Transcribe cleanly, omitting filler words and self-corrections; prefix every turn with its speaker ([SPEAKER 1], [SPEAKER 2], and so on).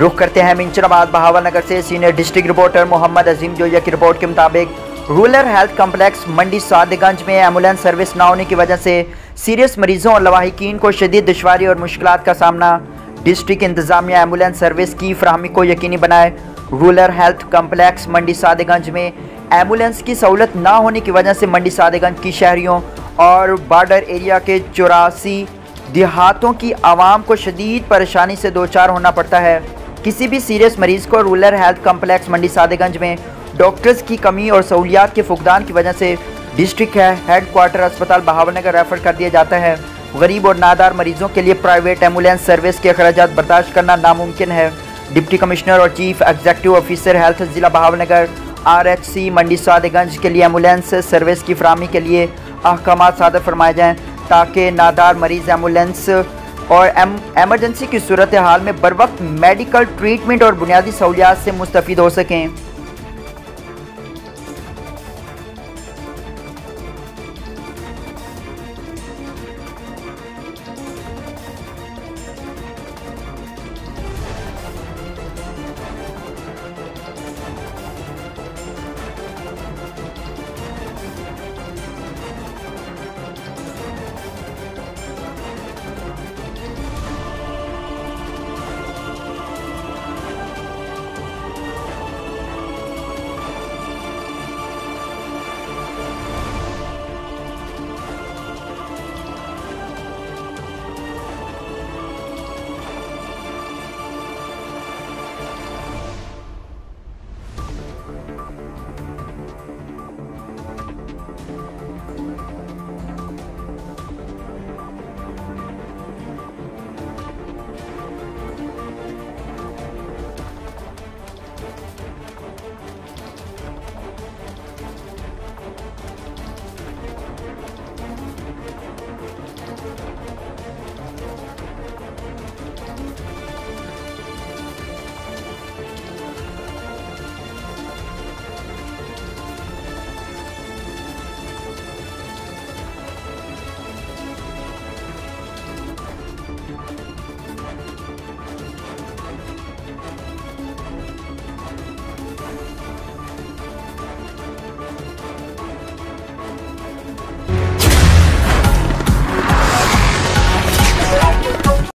[SPEAKER 1] रुख करते हैं मिंचराबाद बहावलनगर से। सीनियर डिस्ट्रिक्ट रिपोर्टर मोहम्मद अजीम जोया की रिपोर्ट के मुताबिक रूरल हेल्थ कम्प्लेक्स मंडी सादगंज में एम्बुलेंस सर्विस न होने की वजह से सीरियस मरीजों और लवाहिकीन को शदीद दुश्वारी और मुश्किलात का सामना। डिस्ट्रिक्ट इंतजामिया एम्बुलेंस सर्विस की फराहमी को यकीनी बनाए। रूरल हेल्थ कम्प्लेक्स मंडी सादगंज में एम्बुलेंस की सहूलत न होने की वजह से मंडी सादगंज की शहरियों और बॉर्डर एरिया के 84 देहातों की आवाम को शदीद परेशानी से दो चार होना पड़ता है। किसी भी सीरियस मरीज़ को रूरल हेल्थ कम्प्लेक्स मंडी सादगंज में डॉक्टर्स की कमी और सहूलियात के फुकदान की वजह से डिस्ट्रिक्ट हेड क्वार्टर अस्पताल बहावलनगर रेफर कर दिया जाता है। गरीब और नादार मरीजों के लिए प्राइवेट एम्बुलेंस सर्विस के अखराजात बर्दाश्त करना नामुमकिन है। डिप्टी कमिश्नर और चीफ एग्जीक्यूटिव ऑफिसर हेल्थ ज़िला बहावलनगर RHC मंडी सादगंज के लिए एम्बुलेंस सर्विस की फराहमी के लिए अहकाम सादर फरमाए जाएँ ताकि नादार मरीज़ एम्बुलेंस और एमरजेंसी की सूरत हाल में बर वक्त मेडिकल ट्रीटमेंट और बुनियादी सहूलियात से मुस्तफ़ीद हो सकें।